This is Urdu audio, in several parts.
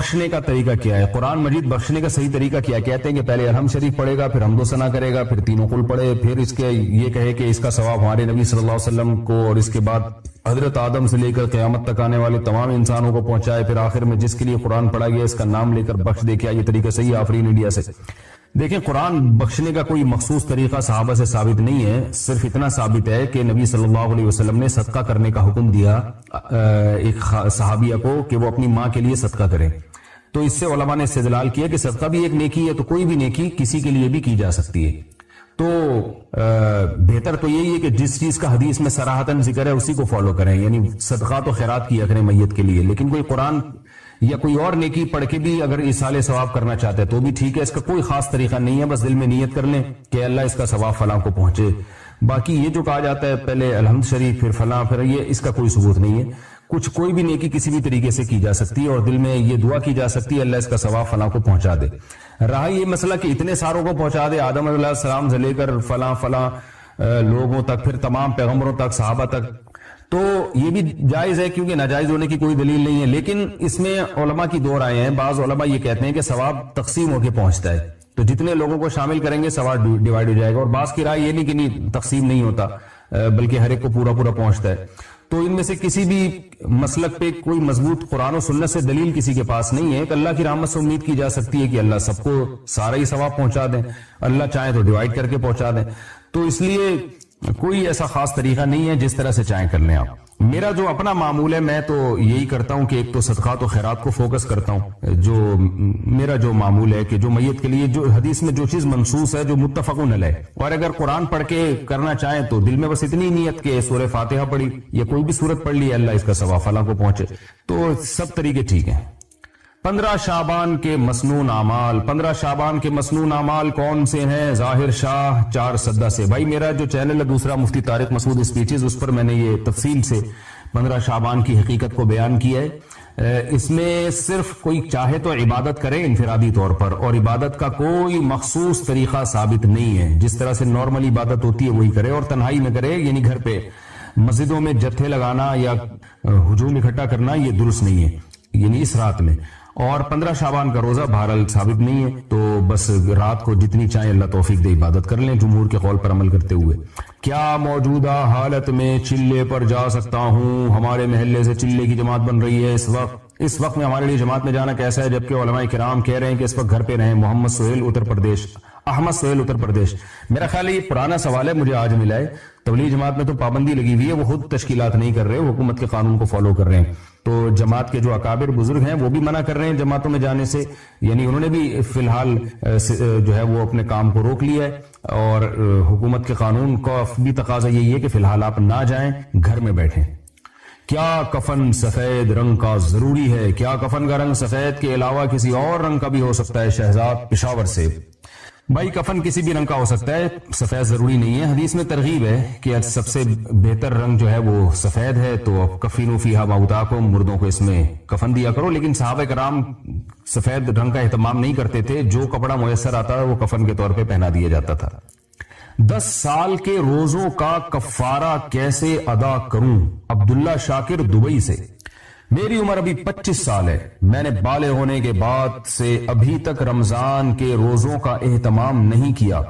بخشنے کا طریقہ کیا ہے؟ قرآن مجید بخشنے کا صحیح طریقہ کیا ہے؟ کہتے ہیں کہ پہلے الحمد شریف پڑھے گا، پھر حمد و ثنا کرے گا، پھر تینوں قل پڑھے، پھر اس کے یہ کہے کہ اس کا ثواب ہمارے نبی صلی اللہ علیہ وسلم کو اور اس کے بعد حضرت آدم سے لے کر قیامت تک آنے والے تمام انسانوں کو پہنچائے، پھر آخر میں جس کے لیے قرآن پڑھا گیا اس کا نام لے کر بخش دے. کیا یہ طریقہ صحیح ہے آفرین انڈیا سے؟ دیکھیں، قرآن بخشنے کا کوئی مخصوص طریقہ صحابہ سے ثابت نہیں ہے، صرف اتنا ثابت ہے کہ نبی صلی اللہ علیہ وسلم نے صدقہ کرنے کا حکم دیا ایک صحابیہ کو کہ وہ اپنی ماں کے لیے صدقہ کرے. تو اس سے علماء نے استدلال کیا کہ صدقہ بھی ایک نیکی ہے، تو کوئی بھی نیکی کسی کے لیے بھی کی جا سکتی ہے. تو بہتر تو یہی ہے کہ جس چیز کا حدیث میں صراحتاً ذکر ہے اسی کو فالو کریں، یعنی صدقات و خیرات کیا کریں میت کے لیے. لیکن کوئی قرآن یا کوئی اور نیکی پڑھ کے بھی اگر ایصال ثواب کرنا چاہتے ہیں تو بھی ٹھیک ہے، اس کا کوئی خاص طریقہ نہیں ہے، بس دل میں نیت کر لیں کہ اللہ اس کا ثواب فلاں کو پہنچے. باقی یہ جو کہا جاتا ہے پہلے الحمد شریف پھر فلاں پھر یہ، اس کا کوئی ثبوت نہیں ہے. کچھ کوئی بھی نیکی کسی بھی طریقے سے کی جا سکتی ہے اور دل میں یہ دعا کی جا سکتی ہے اللہ اس کا ثواب فلاں کو پہنچا دے. رہا یہ مسئلہ کہ اتنے ساروں کو پہنچا دے، آدم علیہ السلام سے لے کر فلاں فلاں لوگوں تک، پھر تمام پیغمبروں تک، صحابہ تک، تو یہ بھی جائز ہے کیونکہ ناجائز ہونے کی کوئی دلیل نہیں ہے. لیکن اس میں علماء کی دو رائے ہیں. بعض علماء یہ کہتے ہیں کہ ثواب تقسیم ہو کے پہنچتا ہے، تو جتنے لوگوں کو شامل کریں گے ثواب ڈیوائیڈ ہو جائے گا. اور بعض کی رائے یہ نہیں کہ نہیں تقسیم نہیں ہوتا بلکہ ہر ایک کو پورا پورا پہنچتا ہے. تو ان میں سے کسی بھی مسلک پہ کوئی مضبوط قرآن و سنت سے دلیل کسی کے پاس نہیں ہے. کہ اللہ کی رحمت سے امید کی جا سکتی ہے کہ اللہ سب کو سارا ہی ثواب پہنچا دیں، اللہ چاہے تو ڈیوائیڈ کر کے پہنچا دیں. تو اس لیے کوئی ایسا خاص طریقہ نہیں ہے، جس طرح سے چاہیں کر لیں آپ. میرا جو اپنا معمول ہے میں تو یہی کرتا ہوں کہ ایک تو صدقات و خیرات کو فوکس کرتا ہوں. جو میرا جو معمول ہے کہ جو میت کے لیے جو حدیث میں جو چیز منصوص ہے، جو متفقن علیہ، اور اگر قرآن پڑھ کے کرنا چاہیں تو دل میں بس اتنی نیت کہ سورہ فاتحہ پڑھی یا کوئی بھی سورت پڑھ لی اللہ اس کا ثواب فلاں کو پہنچے، تو سب طریقے ٹھیک ہیں. 15 شعبان کے مسنون اعمال. 15 شعبان کے مسنون اعمال کون سے ہیں؟ ظاہر شاہ 4 سدہ سے. بھائی میرا جو چینل ہے دوسرا مفتی طارق مسعود اسپیچز، اس پر میں نے یہ تفصیل سے 15 شعبان کی حقیقت کو بیان کیا ہے. اس میں صرف کوئی چاہے تو عبادت کرے انفرادی طور پر، اور عبادت کا کوئی مخصوص طریقہ ثابت نہیں ہے. جس طرح سے نارمل عبادت ہوتی ہے وہی کرے، اور تنہائی میں کرے، یعنی گھر پہ. مسجدوں میں جتھے لگانا یا ہجوم اکٹھا کرنا یہ درست نہیں ہے، یعنی اس رات میں. اور 15 شعبان کا روزہ بہرحال ثابت نہیں ہے، تو بس رات کو جتنی چاہیں اللہ توفیق دے عبادت کر لیں جمہور کے قول پر عمل کرتے ہوئے. کیا موجودہ حالت میں چلے پر جا سکتا ہوں؟ ہمارے محلے سے چلے کی جماعت بن رہی ہے اس وقت میں ہمارے لیے جماعت میں جانا کیسا ہے؟ جبکہ علماء کرام کہہ رہے ہیں کہ اس وقت گھر پہ رہیں. محمد سہیل اتر پردیش. احمد سہیل اتر پردیش. میرا خیال ہے یہ پرانا سوال ہے، مجھے آج ملا ہے. تبلیغ جماعت میں تو پابندی لگی ہوئی ہے، وہ خود تشکیلات نہیں کر رہے، حکومت کے قانون کو فالو کر رہے ہیں. تو جماعت کے جو اکابر بزرگ ہیں وہ بھی منع کر رہے ہیں جماعتوں میں جانے سے، یعنی انہوں نے بھی فی الحال جو ہے وہ اپنے کام کو روک لیا ہے. اور حکومت کے قانون کا بھی تقاضا یہی ہے کہ فی الحال آپ نہ جائیں، گھر میں بیٹھیں. کیا کفن سفید رنگ کا ضروری ہے؟ کیا کفن کا رنگ سفید کے علاوہ کسی اور رنگ کا بھی ہو سکتا ہے؟ شہزاد پشاور سے. بھائی کفن کسی بھی رنگ کا ہو سکتا ہے، سفید ضروری نہیں ہے. حدیث میں ترغیب ہے کہ سب سے بہتر رنگ جو ہے وہ سفید ہے، تو کفینوا فیہا موتاکم، مردوں کو اس میں کفن دیا کرو. لیکن صحابہ کرام سفید رنگ کا اہتمام نہیں کرتے تھے، جو کپڑا میسر آتا تھا وہ کفن کے طور پہ پہنا دیا جاتا تھا. 10 سال کے روزوں کا کفارہ کیسے ادا کروں؟ عبداللہ شاکر دبئی سے. میری عمر ابھی 25 سال ہے. میں نے بالغ ہونے کے بعد سے ابھی تک رمضان کے روزوں کا اہتمام نہیں کیا.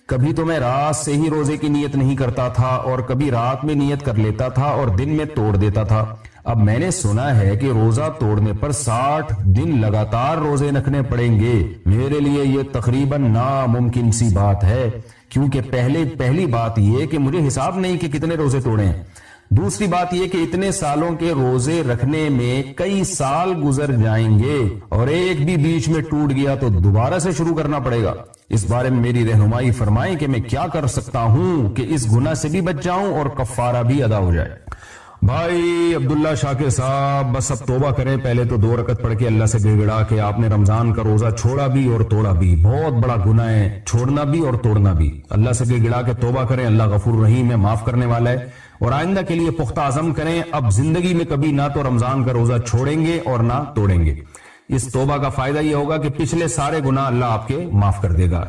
کبھی تو میں رات سے ہی روزے کی نیت نہیں کرتا تھا، اور کبھی رات میں نیت کر لیتا تھا اور دن میں توڑ دیتا تھا. اب میں نے سنا ہے کہ روزہ توڑنے پر 60 دن لگاتار روزے رکھنے پڑیں گے. میرے لیے یہ تقریباً ناممکن سی بات ہے، کیونکہ پہلی بات یہ کہ مجھے حساب نہیں کہ کتنے روزے توڑے ہیں. دوسری بات یہ کہ اتنے سالوں کے روزے رکھنے میں کئی سال گزر جائیں گے، اور ایک بھی بیچ میں ٹوٹ گیا تو دوبارہ سے شروع کرنا پڑے گا. اس بارے میں میری رہنمائی فرمائیں کہ میں کیا کر سکتا ہوں کہ اس گناہ سے بھی بچ جاؤں اور کفارہ بھی ادا ہو جائے. بھائی عبداللہ شاکر صاحب، بس اب توبہ کریں. پہلے تو 2 رکعت پڑھ کے اللہ سے گڑ گڑا کہ آپ نے رمضان کا روزہ چھوڑا بھی اور توڑا بھی. بہت بڑا گناہ ہے چھوڑنا بھی اور توڑنا بھی. اللہ سے گڑ گڑا کے توبہ کریں، اللہ غفور رحیم ہے، معاف کرنے والا ہے. اور آئندہ کے لیے پختہ عزم کریں، اب زندگی میں کبھی نہ تو رمضان کا روزہ چھوڑیں گے اور نہ توڑیں گے. اس توبہ کا فائدہ یہ ہوگا کہ پچھلے سارے گناہ اللہ آپ کے معاف کر دے گا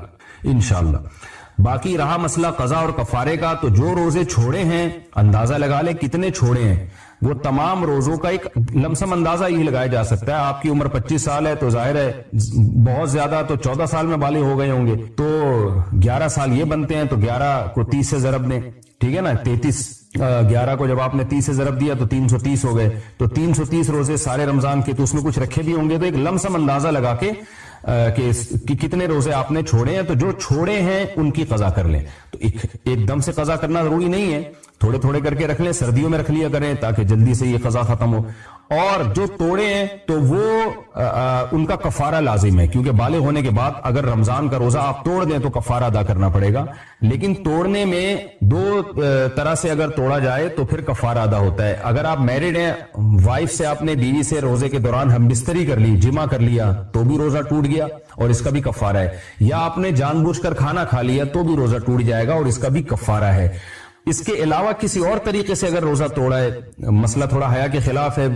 انشاءاللہ. باقی رہا مسئلہ قضا اور کفارے کا، تو جو روزے چھوڑے ہیں اندازہ لگا لے کتنے چھوڑے ہیں. وہ تمام روزوں کا ایک لمسم اندازہ یہ لگایا جا سکتا ہے. آپ کی عمر 25 سال ہے تو ظاہر ہے بہت زیادہ تو 14 سال میں بالغ ہو گئے ہوں گے, تو 11 سال یہ بنتے ہیں, تو 11 کو 30 سے ضرب دیں, ٹھیک ہے نا, 33, 11 کو جب آپ نے 30 سے ضرب دیا تو 330 ہو گئے, تو 330 روزے سارے رمضان کے, تو اس میں کچھ رکھے بھی ہوں گے, تو ایک لمسم اندازہ لگا کے کہ کتنے روزے آپ نے چھوڑے ہیں, تو جو چھوڑے ہیں ان کی قضا کر لیں. تو ایک دم سے قضا کرنا ضروری نہیں ہے, تھوڑے تھوڑے کر کے رکھ لیں, سردیوں میں رکھ لیا کریں تاکہ جلدی سے یہ قضا ختم ہو. اور جو توڑے ہیں تو وہ ان کا کفارہ لازم ہے, کیونکہ بالغ ہونے کے بعد اگر رمضان کا روزہ آپ توڑ دیں تو کفارہ ادا کرنا پڑے گا. لیکن توڑنے میں دو طرح سے اگر توڑا جائے تو پھر کفارہ ادا ہوتا ہے. اگر آپ میرڈ ہیں, وائف سے آپ نے, بیوی سے روزے کے دوران ہم بستری کر لی, جمع کر لیا, تو بھی روزہ ٹوٹ گیا اور اس کا بھی کفارہ ہے. یا آپ نے جان بوجھ کر کھانا کھا لیا تو بھی روزہ ٹوٹ جائے گا اور اس کا بھی کفارہ ہے. اس کے علاوہ کسی اور طریقے سے اگر روزہ توڑا ہے, مسئلہ تھوڑا حیا کے خلاف ہے,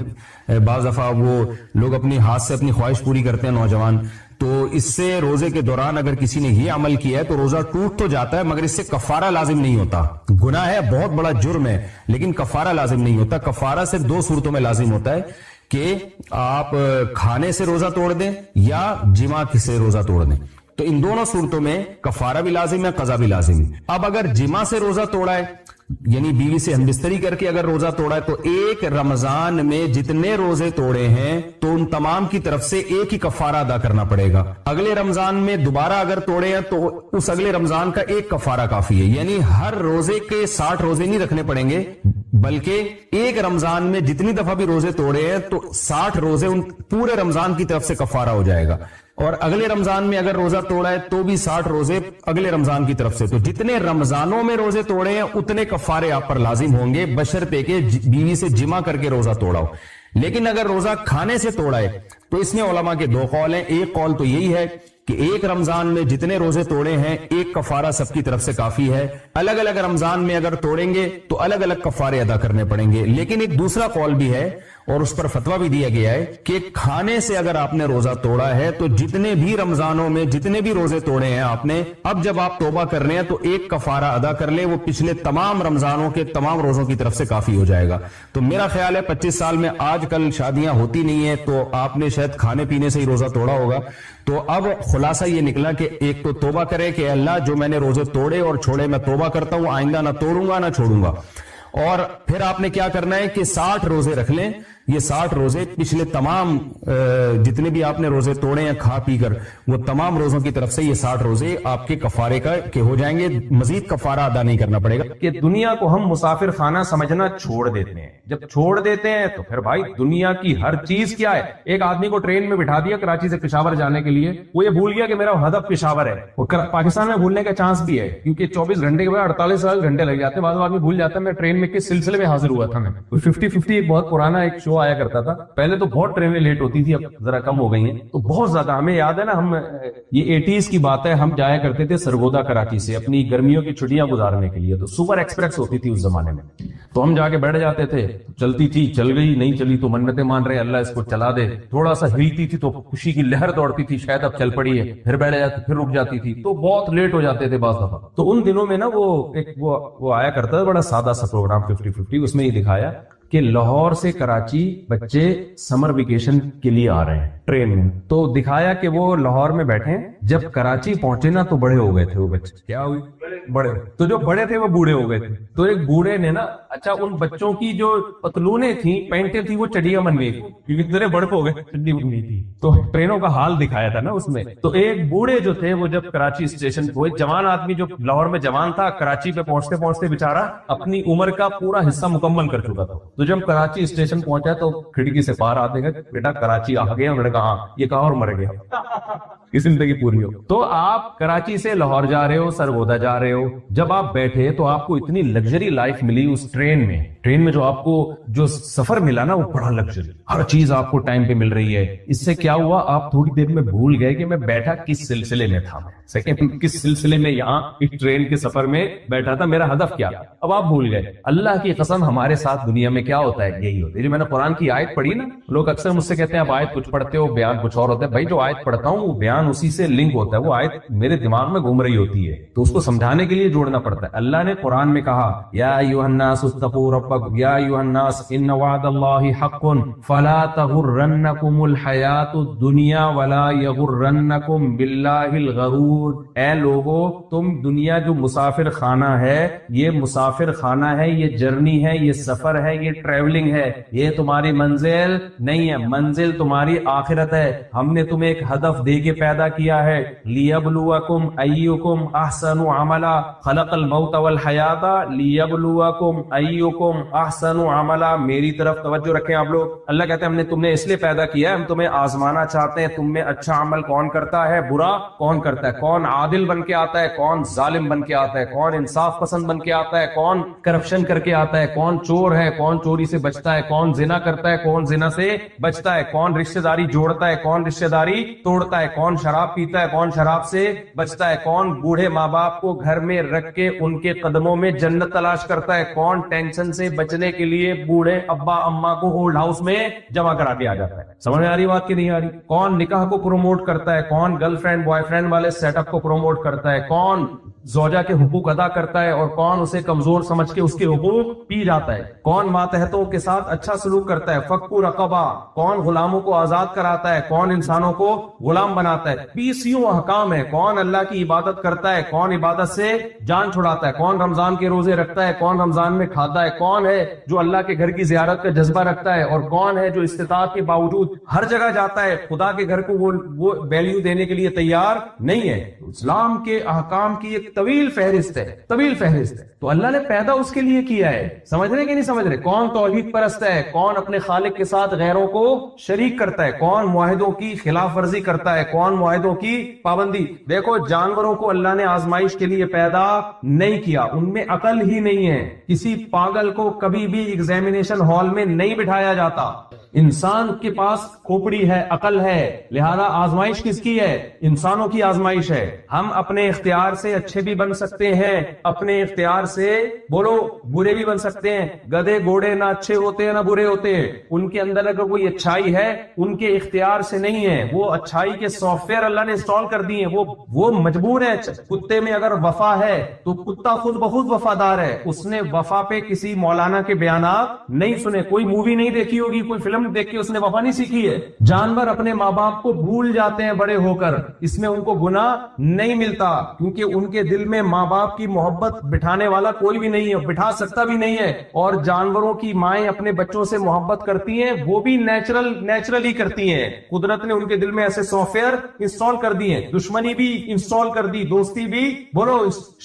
بعض دفعہ وہ لوگ اپنی ہاتھ سے اپنی خواہش پوری کرتے ہیں نوجوان, تو اس سے روزے کے دوران اگر کسی نے یہ عمل کیا ہے تو روزہ ٹوٹ تو جاتا ہے مگر اس سے کفارہ لازم نہیں ہوتا. گناہ ہے, بہت بڑا جرم ہے, لیکن کفارہ لازم نہیں ہوتا. کفارہ صرف 2 صورتوں میں لازم ہوتا ہے کہ آپ کھانے سے روزہ توڑ دیں یا جماع سے روزہ توڑ دیں. تو ان دونوں صورتوں میں کفارہ بھی لازم ہے, قضا بھی لازم ہے. اب اگر جماع سے روزہ توڑا ہے, یعنی بیوی سے ہم بستری کر کے اگر روزہ توڑا ہے, تو ایک رمضان میں جتنے روزے توڑے ہیں تو ان تمام کی طرف سے ایک ہی کفارہ ادا کرنا پڑے گا. اگلے رمضان میں دوبارہ اگر توڑے ہیں تو اس اگلے رمضان کا ایک کفارہ کافی ہے. یعنی ہر روزے کے 60 روزے نہیں رکھنے پڑیں گے, بلکہ ایک رمضان میں جتنی دفعہ بھی روزے توڑے ہیں تو 60 روزے ان پورے رمضان کی طرف سے کفارہ ہو جائے گا. اور اگلے رمضان میں اگر روزہ توڑا ہے تو بھی 60 روزے اگلے رمضان کی طرف سے. تو جتنے رمضانوں میں روزے توڑے ہیں اتنے کفارے آپ پر لازم ہوں گے, بشرطے کہ بیوی سے جمع کر کے روزہ توڑا ہو. لیکن اگر روزہ کھانے سے توڑا ہے تو اس میں علماء کے 2 قول ہیں. ایک قول تو یہی ہے کہ ایک رمضان میں جتنے روزے توڑے ہیں ایک کفارہ سب کی طرف سے کافی ہے. الگ الگ رمضان میں اگر توڑیں گے تو الگ الگ کفارے ادا کرنے پڑیں گے. لیکن ایک دوسرا قول بھی ہے اور اس پر فتویٰ بھی دیا گیا ہے کہ کھانے سے اگر آپ نے روزہ توڑا ہے تو جتنے بھی رمضانوں میں جتنے بھی روزے توڑے ہیں آپ نے, اب جب آپ توبہ کر رہے ہیں تو ایک کفارہ ادا کر لیں, وہ پچھلے تمام رمضانوں کے تمام روزوں کی طرف سے کافی ہو جائے گا. تو میرا خیال ہے 25 سال میں آج کل شادیاں ہوتی نہیں ہیں, تو آپ نے شاید کھانے پینے سے ہی روزہ توڑا ہوگا. تو اب خلاصہ یہ نکلا کہ ایک تو توبہ کرے کہ اللہ جو میں نے روزے توڑے اور چھوڑے میں توبہ کرتا ہوں, آئندہ نہ توڑوں گا نہ چھوڑوں گا. اور پھر آپ نے کیا کرنا ہے کہ 60 روزے رکھ لیں. یہ 60 روزے پچھلے تمام جتنے بھی آپ نے روزے توڑے ہیں کھا پی کر, وہ تمام روزوں کی طرف سے یہ 60 روزے آپ کے کفارے کا کے ہو جائیں گے. مزید کفارہ ادا نہیں کرنا پڑے گا. کہ دنیا کو ہم مسافر خانہ سمجھنا چھوڑ دیتے ہیں. جب چھوڑ دیتے ہیں تو پھر بھائی دنیا کی ہر چیز کیا ہے. ایک آدمی کو ٹرین میں بٹھا دیا کراچی سے پشاور جانے کے لیے, وہ یہ بھول گیا کہ میرا ہدف پشاور ہے. پاکستان میں بھولنے کا چانس بھی ہے کیونکہ 24 گھنٹے کے بعد 48 گھنٹے لگ جاتے ہیں. بعض آدمی بھول جاتا ہے میں ٹرین میں کس سلسلے میں حاضر ہوا تھا. میں 50-50 ایک بہت پرانا ایک شو آیا کرتا تھا. پہلے تو بہت ٹرینیں لیٹ ہوتی تھی, اب ذرا کم ہو گئی ہیں. تو بہت زیادہ ہمیں یاد ہے نا, ہم یہ 80s کی بات ہے, ہم جایا کرتے تھے سرگودا کراچی سے اپنی گرمیوں کی چھٹیاں گزارنے کے لیے. تو سپر ایکسپریس ہوتی تھی اس زمانے میں, تو ہم جا کے بیٹھ جاتے تھے. چلتی تھی, چل گئی, نہیں چلی تو منتیں مان رہے اللہ اس کو چلا دے. تھوڑا سا ہلتی تھی تو خوشی کی لہر دوڑتی تھی, شاید اب چل پڑی ہے. پھر بیٹھ جاتی, پھر رک جاتی تھی, تو بہت لیٹ ہو جاتے تھے بعض دفعہ. تو ان دنوں میں نا وہ آیا کرتا تھا بڑا سادہ سا پروگرام 50-50. اس میں یہ دکھایا کہ لاہور سے کراچی بچے سمر ویکیشن کے لیے آ رہے ہیں ٹرین میں. تو دکھایا کہ وہ لاہور میں بیٹھے, جب کراچی پہنچے نا تو بڑے ہو گئے تھے وہ بچے. کیا ہوئی؟ بڑے. تو جو بڑے تھے وہ بوڑھے ہو گئے تھے. تو ایک بوڑھے نے نا, اچھا ان بچوں کی جو پتلونیں تھیں, پینٹیں تھیں, وہ چڑیا بن گئی کیونکہ اتنے بڑے ہو گئے, چڈی بن گئی تھی. تو ٹرینوں کا حال دکھایا تھا نا اس میں. تو ایک بوڑھے جو تھے وہ جب کراچی اسٹیشن پہ, جوان آدمی جو لاہور میں جوان تھا, کراچی پہ پہنچتے پہنچتے بےچارا اپنی عمر کا پورا حصہ مکمل کر چکا تھا. تو جب کراچی اسٹیشن پہنچا تو کھڑکی سے باہر آتے گئے, بیٹا کراچی آ گئے. انہوں نے کہا ہاں. یہ کہا اور مر گیا کی زندگی پوری ہو. تو آپ کراچی سے لاہور جا رہے ہو, سرگودا جا رہے ہو, جب آپ بیٹھے تو آپ کو اتنی لگژری لائف ملی اس ٹرین میں جو آپ کو جو سفر ملا نا, وہ بڑا لگژری, ہر چیز آپ کو ٹائم پہ مل رہی ہے. اس سے کیا ہوا, آپ تھوڑی دیر میں بھول گئے کہ میں بیٹھا کس سلسلے میں تھا, سیکنڈ کس سلسلے میں یہاں اس ٹرین کے سفر میں بیٹھا تھا, میرا ہدف کیا. اب آپ بھول گئے. اللہ کی قسم ہمارے ساتھ دنیا میں کیا ہوتا ہے, یہی ہوتا ہے. جو میں نے قرآن کی آیت پڑھی نا, لوگ اکثر مجھ سے کہتے ہیں آپ آیت کچھ پڑھتے ہو, بیان کچھ اور ہوتا ہے. بھائی جو آیت پڑھتا ہوں وہ بیان اسی سے لنک ہوتا ہے. وہ آیت میرے دماغ میں گھوم رہی ہوتی ہے تو اس کو سمجھانے کے لیے جوڑنا پڑتا ہے. اللہ نے قرآن میں کہا یا ایھا الناس اتقوا ربکم یا ایھا الناس ان وعد اللہ حق فلا تغرنکم الحیات الدنیا ولا یغرنکم باللہ الغرور. اے لوگو تم دنیا جو مسافر خانہ ہے، یہ مسافر خانہ ہے، یہ جرنی ہے، یہ سفر ہے، یہ ٹریولنگ ہے، یہ تمہاری منزل نہیں ہے. منزل تمہاری آخرت ہے. ہم نے تمہیں ایک ہدف دے کے پیدا کیا ہے. لیبلوکم ایکم احسن عملا خلق الموت والحیات لیبلوکم ایکم احسن عملا. میری طرف توجہ رکھیں آپ لوگ. اللہ کہتے ہیں ہم نے تمہیں اس لیے پیدا کیا ہے، ہم تمہیں آزمانا چاہتے ہیں. تم میں اچھا عمل کون کرتا ہے، برا کون کرتا ہے، کون عادل بن کے آتا ہے، کون ظالم بن کے آتا ہے، کون انصاف پسند بن کے آتا ہے، کون کرپشن کر کے آتا ہے، کون چور ہے، کون چوری سے بچتا ہے، کون زنا کرتا ہے، کون زنا سے بچتا ہے، کون رشتہ داری جوڑتا ہے، کون رشتہ داری توڑتا ہے، کون شراب پیتا ہے، کون شراب سے بچتا ہے، کون بوڑھے ماں باپ کو گھر میں رکھ کے ان کے قدموں میں جنت تلاش کرتا ہے، کون ٹینشن سے بچنے کے لیے بوڑھے ابا اما کو ہولڈ ہاؤس میں جمع کرا کے آ جاتا ہے. سمجھ میں آ رہی بات کی نہیں آ رہی؟ کون نکاح کو پروموٹ کرتا ہے، کون گرل فرینڈ بوائے فرینڈ والے سیٹ اپ کو پروموٹ کرتا ہے، کون زوجہ کے حقوق ادا کرتا ہے اور کون اسے کمزور سمجھ کے اس کے حقوق پی جاتا ہے، کون ماتحتوں کے ساتھ اچھا سلوک کرتا ہے، فکو رقبہ، کون غلاموں کو آزاد کراتا ہے، کون انسانوں کو غلام بناتا ہے. 20 احکام ہے. کون اللہ کی عبادت کرتا ہے، کون عبادت سے جان چھڑاتا ہے، کون رمضان کے روزے رکھتا ہے، کون رمضان میں کھاتا ہے، کون ہے جو اللہ کے گھر کی زیارت کا جذبہ رکھتا ہے، اور کون ہے جو استطاعت کے باوجود ہر جگہ جاتا ہے، خدا کے گھر کو وہ ویلیو دینے کے لیے تیار نہیں ہے. اسلام کے احکام کی ایک طویل فہرست ہے، طویل فہرست ہے. تو اللہ نے پیدا اس کے لیے کیا ہے. سمجھ رہے کہ نہیں سمجھ رہے؟ کون توحید پرست ہے، کون اپنے خالق کے ساتھ غیروں کو شریک کرتا ہے، کون معاہدوں کی خلاف ورزی کرتا ہے، کون معاہدوں کی پابندی. دیکھو جانوروں کو اللہ نے آزمائش کے لیے پیدا نہیں کیا، ان میں عقل ہی نہیں ہے. کسی پاگل کو کبھی بھی ایگزامینیشن ہال میں نہیں بٹھایا جاتا. انسان کے پاس کھوپڑی ہے، عقل ہے، لہذا آزمائش کس کی ہے؟ انسانوں کی آزمائش ہے. ہم اپنے اختیار سے اچھے بھی بن سکتے ہیں، اپنے اختیار سے بولو برے بھی بن سکتے ہیں. گدھے گھوڑے نہ اچھے ہوتے ہیں نہ برے ہوتے ہیں. ان کے اندر اگر کوئی اچھائی ہے ان کے اختیار سے نہیں ہے، وہ اچھائی کے سافٹ ویئر اللہ نے انسٹال کر دیے ہیں، وہ مجبور ہے. کتے میں اگر وفا ہے تو کتا خود بخود وفادار ہے. اس نے وفا پہ کسی مولانا کے بیانات نہیں سنے، کوئی مووی نہیں دیکھی ہوگی، کوئی فلم دیکھ کے اس نے وفا نہیں سیکھی ہے. جانور اپنے ماں باپ کو بھول جاتے ہیں بڑے ہو کر، اس میں ان کو گناہ نہیں ملتا، کیونکہ ان کے دل میں ماں باپ کی محبت بٹھانے والا کوئی بھی نہیں ہے، بٹھا سکتا بھی نہیں ہے. اور جانوروں کی مائیں اپنے بچوں سے محبت کرتی ہیں، وہ بھی نیچرلی کرتی ہیں. قدرت نے ان کے دل میں ایسے سافٹ ویئر انسٹال کر دی ہیں. دشمنی بھی انسٹال کر دی، دوستی بھی. بولو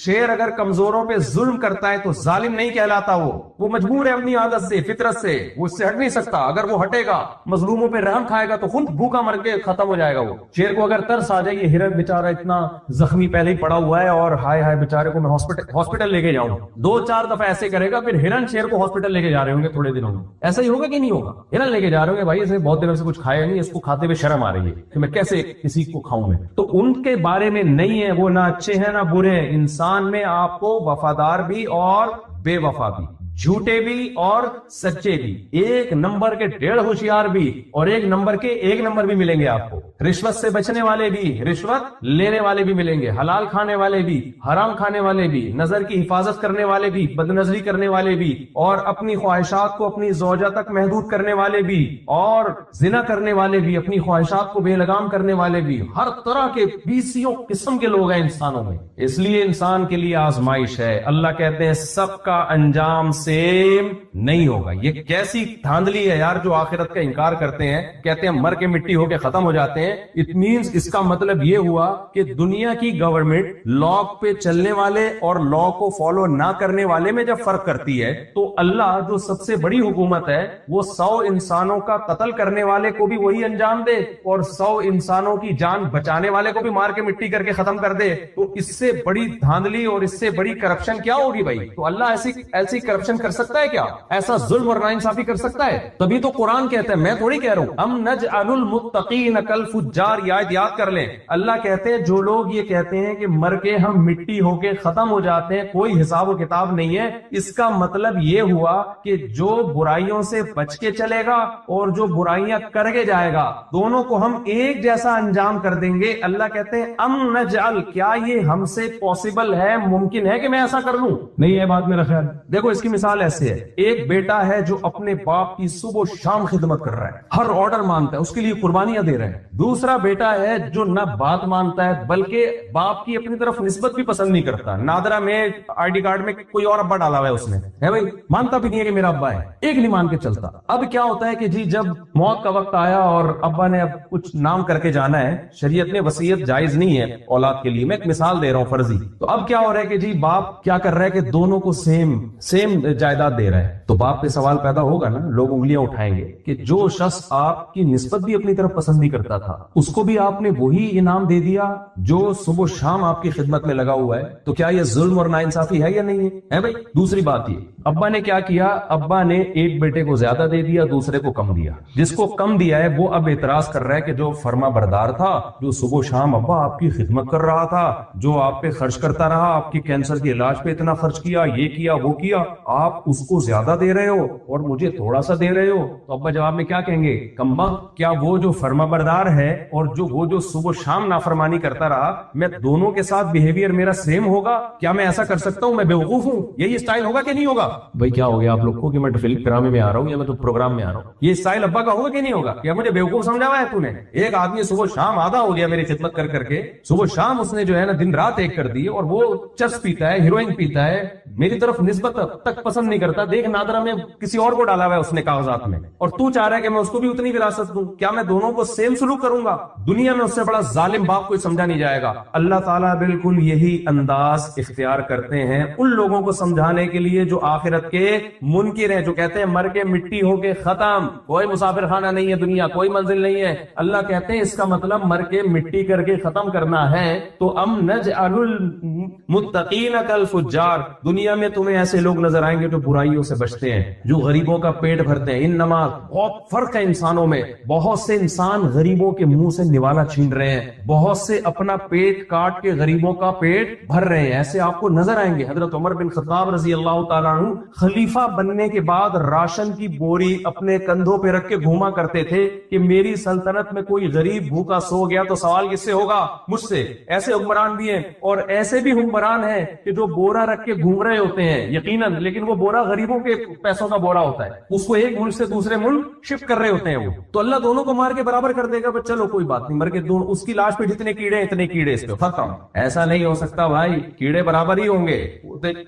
شیر اگر کمزوروں پہ ظلم کرتا ہے تو ظالم نہیں کہلاتا. وہ مجبور ہے اپنی عادت سے، فطرت سے، وہ اس سے ہٹ نہیں سکتا. اگر وہ ہٹے گا، مظلوموں پہ رحم کھائے گا تو خود بھوکا مر کے ختم ہو جائے گا. وہ شیر کو اگر ترس آ جائے، یہ ہرن بیچارہ اتنا زخمی پہلے ہی پڑا ہوا ہے اور ہائے ہائے بیچارے کو میں ہاسپٹل لے کے جاؤں، 2-4 دفعہ ایسے کرے گا، پھر ہرن شیر کو ہاسپٹل لے کے جا رہے ہوں گے تھوڑے دنوں میں. ایسا ہی ہوگا کہ نہیں ہوگا؟ ہرن لے کے جا رہے ہوں گے، بھائی اسے بہت دنوں سے کچھ کھایا نہیں، اس کو کھاتے ہوئے شرم آ رہی ہے کہ میں کیسے کسی کو کھاؤں میں. تو ان کے بارے میں نہیں ہے، وہ نہ اچھے ہیں نہ برے ہیں. انسان میں آپ کو وفادار بھی اور بے وفا بھی، جھوٹے بھی اور سچے بھی، 1 نمبر کے 1.5 ہوشیار بھی اور 1 نمبر کے 1 نمبر بھی ملیں گے آپ کو. رشوت سے بچنے والے بھی، رشوت لینے والے بھی ملیں گے، حلال کھانے والے بھی، حرام کھانے والے بھی، نظر کی حفاظت کرنے والے بھی، بد نظری کرنے والے بھی، اور اپنی خواہشات کو اپنی زوجہ تک محدود کرنے والے بھی، اور زنا کرنے والے بھی، اپنی خواہشات کو بے لگام کرنے والے بھی. ہر طرح کے 20 قسم کے لوگ ہیں انسانوں میں. اس لیے انسان کے لیے آزمائش ہے. اللہ کہتے ہیں سب کا انجام سیم نہیں ہوگا. یہ کیسی دھاندلی ہے یار جو آخرت کا انکار کرتے ہیں، کہتے ہیں مر کے مٹی ہو کے ختم ہو جاتے ہیں. اٹ مینز اس کا مطلب یہ ہوا کہ دنیا کی گورنمنٹ لا پہ چلنے والے اور لا کو فالو نہ کرنے والے میں جب فرق کرتی ہے تو اللہ جو سب سے بڑی حکومت ہے وہ 100 انسانوں کا قتل کرنے والے کو بھی وہی انجام دے اور 100 انسانوں کی جان بچانے والے کو بھی مار کے مٹی کر کے ختم کر دے. تو اس سے بڑی دھاندلی اور اس سے بڑی کرپشن کیا ہوگی بھائی؟ تو اللہ ایسی کرپشن کر سکتا ہے کیا؟ ایسا ظلم اور ناانصافی کر سکتا ہے؟ تبھی تو قرآن کہتا ہے، میں تھوڑی کہہ رہا ہوں، ام نجعل المتقین کالفجار. یہ آیت یاد کر لیں. اللہ کہتے ہیں جو لوگ یہ کہتے ہیں کہ مر کے ہم مٹی ہو کے ختم ہو جاتے ہیں، کوئی حساب و کتاب نہیں ہے، اس کا مطلب یہ ہوا کہ جو برائیوں سے بچ کے چلے گا اور جو برائیاں کر کے جائے گا، دونوں کو ہم ایک جیسا انجام کر دیں گے. اللہ کہتے ہیں ام نجعل، کیا یہ ہم سے پاسبل ہے، ممکن ہے کہ میں ایسا کر لوں؟ نہیں ہے بات میرا خیال. دیکھو اس کی مثال مثال ایسے ہے، ایک بیٹا ہے جو اپنے باپ کی صبح و شام خدمت کر رہا ہے، ہر آرڈر مانتا ہے، اس کے لیے قربانیاں دے رہے ہیں۔ دوسرا بیٹا ہے جو نہ بات مانتا ہے بلکہ باپ کی اپنی طرف نسبت بھی پسند نہیں کرتا، نادرا میں آئی ڈی کارڈ میں کوئی اور ابا ڈالا ہوا ہے اس نے، ہے بھائی، مانتا بھی نہیں ہے کہ میرا ابا ہے، ایک نہیں مان کے چلتا۔ اب کیا ہوتا ہے کہ جی جب موت کا وقت آیا اور ابا نے اب کچھ نام کر کے جانا ہے، شریعت نے وصیت جائز نہیں ہے اولاد کے لیے، میں ایک مثال دے رہا ہوں فرضی، تو اب کیا ہو رہا ہے کہ جی باپ کیا کر رہا ہے کہ دونوں کو سیم جائیداد دے رہا ہے، تو باپ پہ سوال پیدا ہوگا نا، لوگ انگلیاں اٹھائیں گے کہ جو شخص آپ کی نسبت بھی اپنی طرف پسند نہیں کرتا تھا اس کو بھی آپ نے وہی انعام دے دیا جو صبح و شام آپ کی خدمت میں لگا ہوا ہے، تو کیا یہ ظلم اور ناانصافی ہے یا نہیں ہے بھائی؟ دوسری بات یہ، ابا نے کیا کیا، ابا نے ایک بیٹے کو زیادہ دے دیا، دوسرے کو کم دیا، جس کو کم دیا ہے وہ اب اعتراض کر رہا ہے کہ جو فرما بردار تھا، جو صبح و شام ابا آپ کی خدمت کر رہا تھا، جو آپ پہ خرچ کرتا رہا، آپ کی کینسر کے علاج پہ اتنا خرچ کیا، یہ کیا وہ کیا، آپ اس کو زیادہ دے رہے ہو اور مجھے تھوڑا سا دے رہے ہو، تو ابا جواب میں کیا کہیں گے، کمبا، کیا وہ جو فرما بردار ہے اور وہ جو صبح و شام نافرمانی کرتا رہا، میں دونوں کے ساتھ بیہیویئر میرا سیم ہوگا؟ کیا میں ایسا کر سکتا ہوں؟ میں بیوقوف ہوں؟ یہی اسٹائل ہوگا کہ نہیں ہوگا؟ بھائی کیا ہو گیا آپ لوگ کو کہ میں فلم ڈرامے میں آ رہا ہوں یا میں تو پروگرام میں آ رہا ہوں؟ یہ اسٹائل ابا کا ہوگا کہ نہیں ہوگا؟ کیا مجھے بیوقوف سمجھا ہوا ہے تو نے؟ ایک آدمی صبح شام آدھا ہو گیا میری خدمت کر کر کے، صبح شام اس نے جو ہے نا دن رات ایک کر دی، اور وہ چرس پیتا ہے، ہیروئن پیتا ہے، میری طرف نسبت تک پسند نہیں کرتا، دیکھ نادرا میں کسی اور کو ڈالا ہوا ہے اس نے کاغذات میں، اور تو چاہ رہا ہے کہ میں اس کو بھی اتنی وراثت دوں، کیا میں دونوں کو سیم سلوک کروں گا؟ دنیا میں اس سے بڑا ظالم باپ کوئی سمجھا نہیں جائے گا۔ اللہ تعالیٰ بالکل یہی انداز اختیار کرتے ہیں ان لوگوں کو سمجھانے کے لیے جو آخرت کے منکر ہیں، جو کہتے ہیں مر کے مٹی ہو کے ختم، کوئی مسافر خانہ نہیں ہے دنیا، کوئی منزل نہیں ہے۔ اللہ کہتے ہیں اس کا مطلب مر کے مٹی کر کے ختم کرنا ہے تو ام نجعل المتقین کالفجار، دنیا میں تمہیں ایسے لوگ نظر آئیں گے جو برائیوں سے بچتے ہیں، جو غریبوں کا پیٹ بھرتے ہیں۔ انما، بہت فرق ہے انسانوں میں، بہت سے انسان غریبوں کے منہ سے نوالا چھین رہے ہیں، بہت سے اپنا پیٹ کاٹ کے غریبوں کا پیٹ بھر رہے ہیں، ایسے آپ کو نظر آئیں گے۔ حضرت عمر بن خطاب رضی اللہ تعالیٰ عنہ خلیفہ بننے کے بعد راشن کی بوری اپنے کندھوں پہ رکھ کے گھوما کرتے تھے کہ میری سلطنت میں کوئی غریب بھوکا سو گیا تو سوال کس سے ہوگا؟ مجھ سے۔ ایسے حکمران بھی ہیں، اور ایسے بھی حکمران ہیں کہ جو بورا رکھ کے گھوم رہے ہوتے ہیں یقیناً، لیکن وہ بورا غریبوں کے پیسوں کا بورا ہوتا ہے، اس کو ایک ملک سے دوسرے ملک شفٹ کر رہے ہوتے ہیں وہ، تو اللہ دونوں کو مار کے برابر کر دے گا، بس چلو کوئی بات نہیں، مر کے دونوں، اس کی لاش پہ جتنے کیڑے اتنے کیڑے اس پہ، ختم۔ ایسا نہیں ہو سکتا بھائی، کیڑے برابر ہی ہوں گے،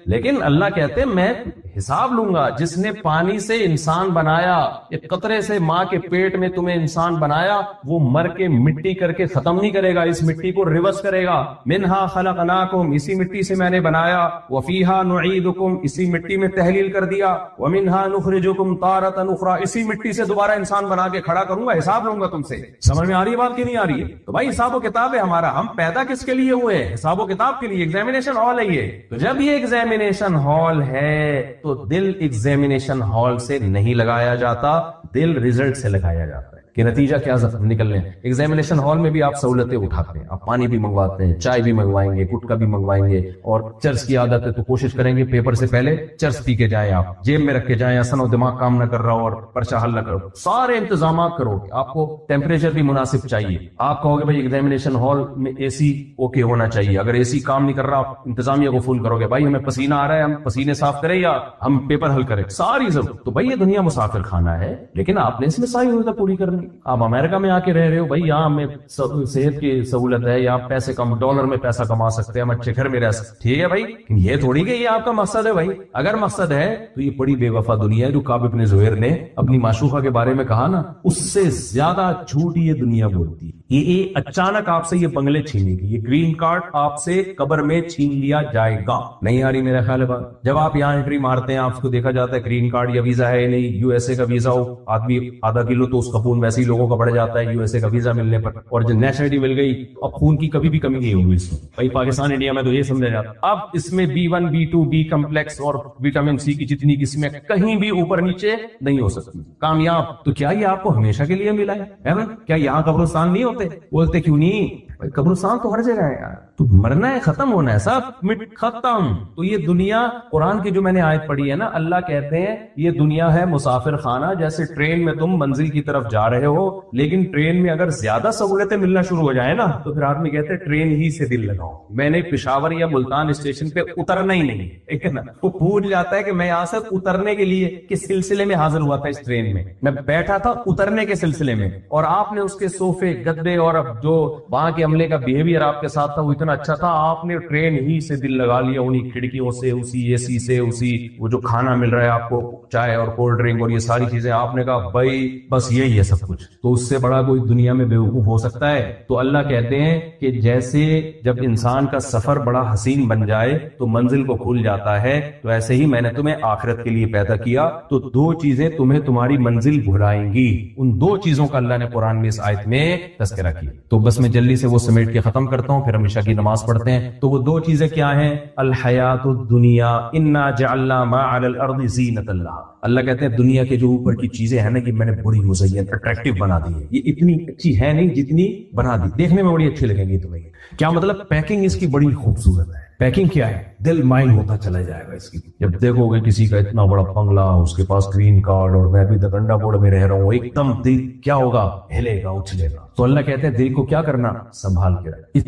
لیکن اللہ کہتے ہیں میں حساب لوں گا۔ جس نے پانی سے انسان بنایا، ایک قطرے سے ماں کے پیٹ میں تمہیں انسان بنایا، وہ مر کے مٹی کر کے ختم نہیں کرے گا، اس مٹی کو ریورس کرے گا۔ منہا خلقناکم، اسی مٹی سے میں نے بنایا، وفیہا نعیدکم، اسی مٹی میں تحلیل کر دیا، ومنہا نخرجکم تارۃ اخری، اسی مٹی سے دوبارہ انسان بنا کے کھڑا کروں گا، حساب لوں گا تم سے۔ سمجھ میں آ رہی ہے بات کہ نہیں آ رہی ہے؟ تو بھائی حساب و کتاب ہے ہمارا، ہم پیدا کس کے لیے ہوئے ہیں؟ حساب و کتاب کے لیے، ایگزامینیشن ہال ہے یہ۔ تو جب یہ ایگزامینیشن ہال ہے تو دل ایگزامینیشن ہال سے نہیں لگایا جاتا، دل ریزلٹ سے لگایا جاتا ہے کہ نتیجہ کیا نکلنے۔ ایگزامینیشن ہال میں بھی آپ سہولتیں اٹھاتے ہیں، آپ پانی بھی منگواتے ہیں، چائے بھی منگوائیں گے، گٹکا بھی منگوائیں گے، اور چرس کی عادت ہے تو کوشش کریں گے پیپر سے پہلے چرس پی کے جائیں، آپ جیب میں رکھ کے جائیں، اصل دماغ کام نہ کر رہا ہو اور پرچہ حل نہ کرو، سارے انتظامات کرو گے۔ آپ کو ٹیمپریچر بھی مناسب چاہیے، آپ کہو گے بھائی ایگزامینیشن ہال میں اے سی اوکے ہونا چاہیے، اگر اے سی کام نہیں کر رہا آپ انتظامیہ کو فون کرو گے بھائی ہمیں پسینہ آ رہا ہے، ہم پسینے صاف کریں یا ہم پیپر حل کریں، ساری ضرورت۔ تو بھائی یہ دنیا مسافر خانہ ہے، لیکن آپ نے اس میں ساری ضرورتیں پوری کرنی۔ آپ امریکہ میں آ کے رہ رہے ہو، بھائی یہاں ہمیں صحت کی سہولت ہے، یہاں پیسے کم، ڈالر میں پیسہ کما سکتے ہیں، ہم اچھے گھر میں رہ سکتے، ٹھیک ہے بھائی، یہ تھوڑی کہ یہ آپ کا مقصد ہے بھائی۔ اگر مقصد ہے تو یہ بڑی بے وفا دنیا ہے، جو کعب بن زہیر نے اپنی معشوقہ کے بارے میں کہا نا، اس سے زیادہ جھوٹ یہ دنیا بولتی ہے۔ یہ اچانک آپ سے یہ بنگلے چھینے گی، یہ گرین کارڈ آپ سے قبر میں چھین لیا جائے گا۔ نہیں آ رہی میرا خیال ہے بات؟ جب آپ یہاں انٹری مارتے ہیں آپ کو دیکھا جاتا ہے گرین کارڈ یا ویزا ہے نہیں، یو ایس اے کا ویزا ہو، آدمی آدھا کلو تو اس کا خون ویسے ہی لوگوں کا بڑھ جاتا ہے یو ایس اے کا ویزا ملنے پر، اور جو نیشنلٹی مل گئی اب خون کی کبھی بھی کمی نہیں ہوگی اس میں، بھائی پاکستان انڈیا میں تو یہ سمجھا جاتا ہے۔ اب اس میں B1 B2 B کمپلیکس اور وٹامن سی کی جتنی قسمیں کہیں بھی اوپر نیچے نہیں ہو سکتی کامیاب، تو کیا یہ آپ کو ہمیشہ کے لیے ملا ہے؟ کیا یہاں قبرستان نہیں ہوتے؟ بولتے کیوں نہیں؟ قبرستان تو ہر جگہ ہے یار، تو مرنا ہے, ختم ہونا ہے, سب مٹ ختم. تو یہ دنیا, قرآن کی جو میں نے آیت پڑھی ہے نا, اللہ کہتے ہیں یہ دنیا ہے مسافر خانہ. جیسے ٹرین میں تم منزل کی طرف جا رہے ہو, لیکن ٹرین میں اگر زیادہ سہولتیں ملنا شروع ہو جائیں نا تو پھر آدمی کہتے ہیں ٹرین ہی سے دل لگاؤ, میں نے پشاور یا ملتان اسٹیشن پہ اترنا ہی نہیں, ٹھیک ہے نا. وہ بھول جاتا ہے کہ میں یہاں سے اترنے کے لیے کس سلسلے میں حاضر ہوا تھا. اس ٹرین میں بیٹھا تھا اترنے کے سلسلے میں, اور آپ نے اس کے صوفے, گدے اور جو وہاں کے عملے کا بیہیویئر آپ کے ساتھ تھا وہ اتنا اچھا تھا, آپ نے ٹرین ہی سے دل لگا لیا, انہی کھڑکیوں سے, اسی اے سی سے, اسی وہ جو کھانا مل رہا ہے آپ کو, چائے اور کولڈ ڈرنک اور یہ ساری چیزیں, آپ نے کہا بھائی بس یہی ہے سب کچھ. تو اس سے بڑا کوئی دنیا میں بیوقوف ہو سکتا ہے؟ تو اللہ کہتے ہیں کہ جیسے جب انسان کا سفر بڑا حسین بن جائے تو منزل کو بھول جاتا ہے, تو ایسے ہی میں نے تمہیں آخرت کے لیے پیدا کیا, تو دو چیزیں تمہیں تمہاری منزل بھلائیں گی. ان دو چیزوں کا اللہ نے قرآن میں اس آیت میں تذکرہ کیا. تو بس میں جلدی سے وہ سمیٹ کے ختم کرتا ہوں, پھر ہم عشاء کی نماز پڑھتے ہیں. تو وہ دو چیزیں کیا ہیں؟ الحیات الدنیا انا جعلنا ما علی الارض زینۃ اللہ. اللہ کہتے ہیں دنیا کے جو اوپر کی چیزیں ہیں نا کہ میں نے بڑی مزین اٹریکٹیو بنا دی ہے, یہ اتنی اچھی ہے نہیں جتنی بنا دی, دیکھنے میں بڑی اچھی لگیں گی تمہیں. کیا مطلب؟ پیکنگ اس کی بڑی خوبصورت ہے. پیکنگ کیا ہے؟ دل مائل ہوتا چلا جائے گا اس کی. جب دیکھو گے کسی کا اتنا بڑا بنگلہ, اس کے پاس گرین کارڈ, اور میں بھی دکنڈا بورڈ میں رہ رہا ہوں, ایک دم دل کیا ہوگا؟ ہلے گا, اچھلے گا. تو اللہ کہتے ہیں دل کو کیا کرنا؟ سنبھال کے رکھ.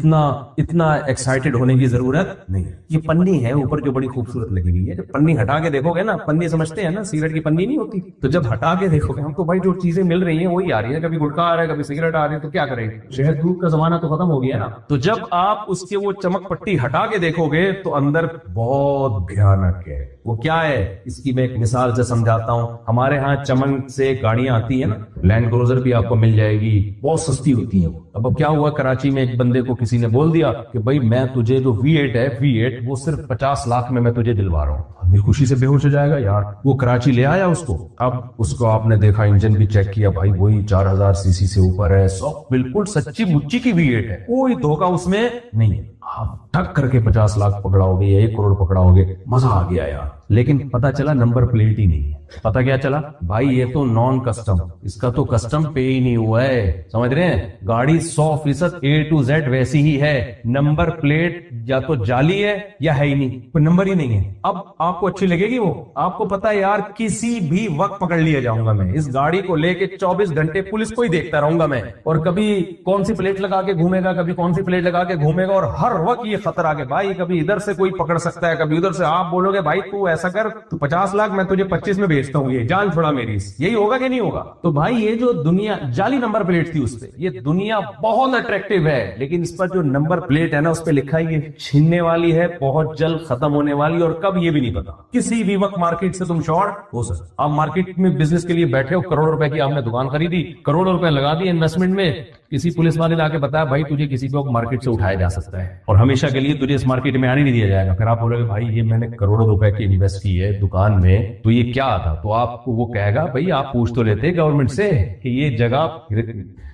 اتنا ایکسائٹیڈ ہونے کی ضرورت نہیں. یہ پنی ہے اوپر جو بڑی خوبصورت لگی ہوئی ہے, جب پنی ہٹا کے دیکھو گے نا, پنی سمجھتے ہیں نا سگریٹ کی پنی نہیں ہوتی, تو جب ہٹا کے دیکھو گے ہم تو بھائی جو چیزیں مل رہی ہیں وہی آ رہی ہے, کبھی گٹکا آ رہا ہے, کبھی سگریٹ آ رہی ہے, تو کیا کریں؟ شہد دودھ کا زمانہ تو ختم ہو گیا نا. تو جب آپ اس کے وہ چمک پٹی ہٹا کے دیکھو گے تو اندر بہت بھیانک ہے. وہ کیا ہے؟ اس کی میں ایک مثال سے سمجھاتا ہوں. ہمارے ہاں چمن سے گاڑیاں آتی ہیں نا, لینڈ کروزر بھی آپ کو مل جائے گی, بہت سستی ہوتی ہیں وہ. اب کیا ہوا, کراچی میں ایک بندے کو کسی نے بول دیا کہ بھائی میں تجھے جو V8 ہے, V8 وہ صرف 50 لاکھ میں تجھے دلوا رہا ہوں. آدمی خوشی سے بے ہوش ہو جائے گا یار. وہ کراچی لے آیا اس کو, اب اس کو آپ نے دیکھا, انجن بھی چیک کیا, بھائی وہی 4000 cc سے اوپر ہے, سب بالکل سچی مچی کی V8 ہے, کوئی دھوکہ اس میں نہیں ہے. آپ ٹک کر کے 50 لاکھ پکڑاؤ گے یا 1 کروڑ پکڑاؤ گے, مزہ آ گیا یار. لیکن پتا چلا نمبر پلیٹ ہی نہیں ہے. پتا کیا چلا؟ بھائی یہ تو نان کسٹم, اس کا تو کسٹم پے ہی نہیں ہوا ہے. سمجھ رہے ہیں؟ گاڑی 100% A to Z ویسی ہی ہے, نمبر پلیٹ یا تو جعلی ہے یا ہے ہی نہیں, کوئی نمبر ہی نہیں ہے. اب آپ کو اچھی لگے گی وہ؟ آپ کو پتا ہے یار کسی بھی وقت پکڑ لیا جاؤں گا میں, اس گاڑی کو لے کے 24 گھنٹے پولیس کو ہی دیکھتا رہوں گا میں, اور کبھی کون سی پلیٹ لگا کے گھومے گا, کبھی کون سی پلیٹ لگا کے گھومے گا, اور ہر وقت یہ خطرہ کہ بھائی کبھی ادھر سے کوئی پکڑ سکتا ہے, کبھی ادھر سے. آپ بولو گے بھائی تو ایسا کر, تو 50 لاکھ میں تجھے 25 میں بھیجتا ہوں, یہ جان چھوڑا میری. یہی ہوگا کہ نہیں ہوگا؟ تو بھائی یہ جو دنیا جعلی نمبر پلیٹ تھی اس پہ, یہ دنیا بہت اٹریکٹیو ہے, لیکن اس پر جو نمبر پلیٹ ہے نا اس پہ لکھا ہے یہ چھیننے والی ہے, بہت جلد ختم ہونے والی, اور کب یہ بھی نہیں پتا. کسی بھی وقت مارکیٹ سے تم شارٹ ہو سکتے. آپ مارکیٹ میں بزنس کے لیے بیٹھے ہو, کروڑوں روپے کی آپ نے دکان خریدی, کروڑوں روپے لگا دیے انویسٹمنٹ میں, کسی پولیس والے نے آ کے بتایا بھائی تجھے کسی بھی وقت مارکیٹ سے اٹھایا جا سکتا ہے اور ہمیشہ کے لیے تجھے اس مارکیٹ میں آنے نہیں دیا جائے گا. پھر آپ بولے گے بھائی یہ میں نے کروڑوں روپے کی انویسٹ کی ہے دکان میں, تو یہ کیا تھا؟ تو آپ کو وہ کہے گا بھائی آپ پوچھ تو لیتے گورنمنٹ سے کہ یہ جگہ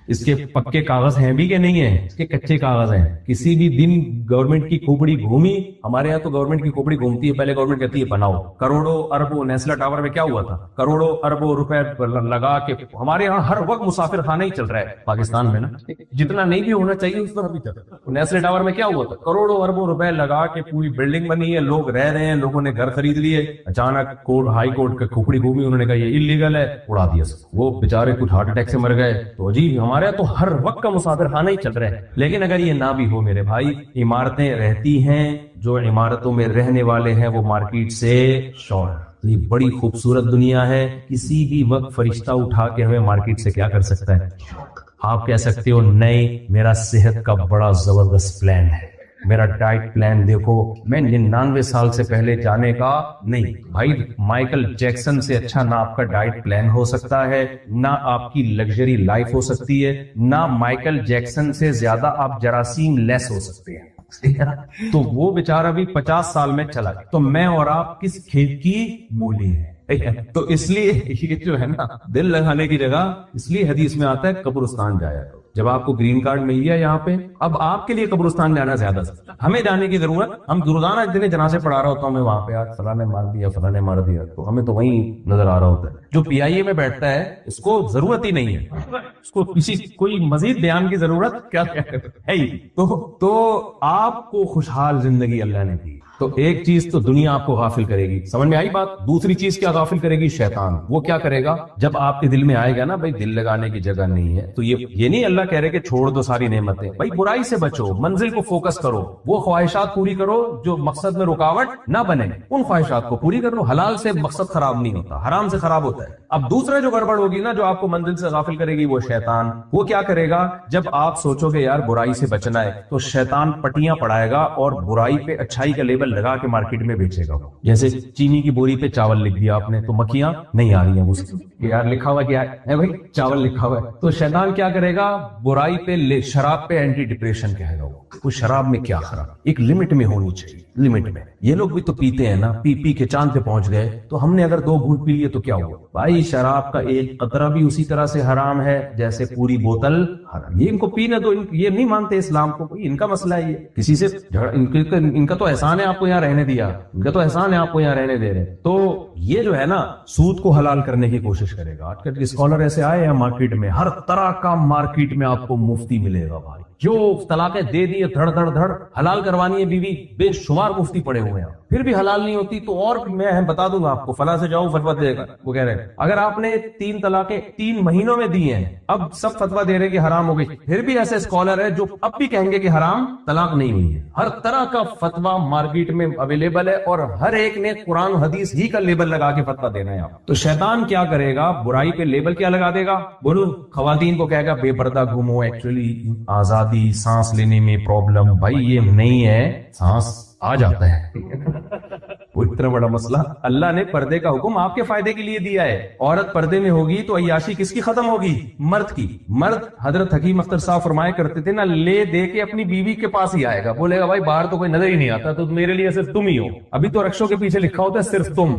اس کے پکے کاغذ ہیں بھی کہ نہیں ہیں, اس کے کچے کاغذ ہیں. کسی بھی دن گورنمنٹ کی کھوپڑی گھومی, ہمارے یہاں تو گورنمنٹ کی کھوپڑی گھومتی ہے, پہلے گورنمنٹ کہتی ہے بناؤ. کروڑوں اربوں, نیسلا ٹاور میں کیا ہوا تھا, کروڑوں اربوں روپے لگا کے. ہمارے یہاں ہر وقت مسافر خانہ ہی چل رہا ہے پاکستان میں نا, جتنا نہیں بھی ہونا چاہیے اس طرح بھی چل رہا ہے. نیسلا ٹاور میں کیا ہوا تھا, کروڑوں اربوں روپے لگا کے پوری بلڈنگ بنی ہے, لوگ رہ رہے ہیں, لوگوں نے گھر خرید لیے. اچانک ہائی کورٹ کی کھوپڑی گھومی, انہوں نے کہا یہ انلیگل ہے, اڑا دیا سب. وہ بےچارے کچھ ہارٹ اٹیک سے مر گئے. تو جی ہمارے یہاں تو ہر وقت کا مسافر خانہ ہی چل رہا ہے. لیکن اگر یہ نہ بھی ہو میرے بھائی, عمارتیں رہتی ہیں, جو عمارتوں میں رہنے والے ہیں وہ مارکیٹ سے شارٹ. تو یہ بڑی خوبصورت دنیا ہے, کسی بھی وقت فرشتہ اٹھا کے ہمیں مارکیٹ سے کیا کر سکتا ہے. آپ کہہ سکتے ہو نہیں میرا صحت کا بڑا زبردست پلان ہے, میرا ڈائٹ پلان دیکھو, میں 99 سال سے پہلے جانے کا نہیں. بھائی مائیکل جیکسن سے اچھا نہ آپ کا ڈائٹ پلان ہو سکتا ہے, نہ آپ کی لگژری لائف ہو سکتی ہے, نہ مائیکل جیکسن سے زیادہ آپ جراثیم لیس ہو سکتے ہیں. تو وہ بیچارہ بھی 50 سال میں چلا گیا, تو میں اور آپ کس کھیت کی مولی ہیں. تو اس لیے یہ جو ہے نا دل لگانے کی جگہ, اس لیے حدیث میں آتا ہے قبرستان جایا کرو. جب آپ کو گرین کارڈ مل گیا یہاں پہ، اب آپ کے لیے قبرستان جانا زیادہ ہمیں جانے کی ضرورت، ہم روزانہ اتنے جنازے پڑھا رہا ہوتا ہوں میں وہاں پہ، آج فلاں نے مار دیا فلاں نے مار دیا، تو ہمیں تو وہیں نظر آ رہا ہوتا ہے۔ جو پی آئی اے میں بیٹھتا ہے اس کو ضرورت ہی نہیں ہے، اس کو کوئی مزید بیان کی ضرورت کیا ہے ہی۔ تو آپ کو خوشحال زندگی اللہ نے دی، تو ایک چیز تو دنیا آپ کو غافل کرے گی، سمجھ میں آئی بات؟ دوسری چیز کیا غافل کرے گی؟ شیطان۔ وہ کیا کرے گا؟ جب آپ کے دل میں آئے گا نا بھائی دل لگانے کی جگہ نہیں ہے، تو یہ نہیں اللہ کہہ رہے کہ چھوڑ دو ساری نعمتیں، بھائی برائی سے بچو، منزل کو فوکس کرو، وہ خواہشات پوری کرو جو مقصد میں رکاوٹ نہ بنے، ان خواہشات کو پوری کر لو۔ حلال سے مقصد خراب نہیں ہوتا، حرام سے خراب ہوتا ہے۔ اب دوسرا جو گڑبڑ ہوگی نا، جو آپ کو منزل سے غافل کرے گی، وہ شیطان۔ وہ کیا کرے گا؟ جب آپ سوچو گے یار برائی سے بچنا ہے، تو شیطان پٹیاں پڑھائے گا اور برائی پہ اچھائی کا لیبل لگا کے مارکیٹ میں بیچے گا۔ جیسے چینی کی بوری پہ چاول لکھ دیا آپ نے، تو مکھیاں نہیں آ رہی ہیں اس کی، یار لکھا ہوا کیا ہے بھائی؟ چاول لکھا ہوا ہے۔ تو شیطان کیا کرے گا؟ برائی پہ شراب پہ اینٹی ڈپریشن کہے گا وہ شراب میں کیا خراب، ایک لمٹ میں ہونی چاہیے، لمٹ میں۔ یہ لوگ بھی تو پیتے ہیں نا، پی پی کے چاند پہ پہنچ گئے، تو ہم نے اگر 2 گھونٹ پی لیے تو کیا ہوا بھائی؟ شراب کا ایک قطرہ بھی اسی طرح سے حرام ہے جیسے پوری بوتل حرام۔ یہ ان کو پینا، تو یہ نہیں مانتے اسلام کو، ان کا مسئلہ ہے، یہ کسی سے ان کا تو احسان ہے آپ کو یہاں رہنے دیا، ان کا تو احسان ہے آپ کو یہاں رہنے دے رہے۔ تو یہ جو ہے نا سود کو حلال کرنے کی کوشش کرے گا۔ آج کل اسکالر ایسے آئے ہیں مارکیٹ میں، ہر طرح کا مارکیٹ میں آپ کو مفتی ملے گا بھائی، جو طلاقیں دے دی دھڑ دھڑ دھڑ، حلال کروانی ہے بیوی، بے شمار مفتی پڑے ہوئے ہیں، پھر بھی حلال نہیں ہوتی۔ تو اور میں بتا دوں گا آپ کو، فلاں سے جاؤ فتویٰ دے گا، وہ کہہ رہے ہیں اگر آپ نے 3 طلاقیں 3 مہینوں میں دی ہیں، اب سب فتویٰ دے رہے کہ حرام ہو گئی، پھر بھی ایسے اسکالر ہے جو اب بھی کہیں گے کہ حرام طلاق نہیں ہوئی ہے۔ ہر طرح کا فتویٰ مارکیٹ میں اویلیبل ہے، اور ہر ایک نے قرآن حدیث ہی کا لیبل لگا کے فتویٰ دینا ہے آپ۔ تو شیطان کیا کرے گا؟ برائی پہ لیبل کیا لگا دے گا؟ بولو، خواتین کو کہے گا بے پردہ گھومو، ایکچولی آزادی، سانس لینے میں پرابلم، بھائی یہ نہیں ہے، سانس آ جاتا ہے وہ اتنا بڑا مسئلہ۔ اللہ نے پردے کا حکم آپ کے فائدے کے لیے دیا ہے۔ عورت پردے میں ہوگی تو عیاشی کس کی ختم ہوگی؟ مرد کی۔ مرد حضرت حکیم اختر صاحب فرمایا کرتے تھے نا، لے دے کے اپنی بیوی کے پاس ہی آئے گا، بولے گا بھائی باہر تو کوئی نظر ہی نہیں آتا، تو میرے لیے صرف تم ہی ہو۔ ابھی تو رکشوں کے پیچھے لکھا ہوتا ہے صرف تم،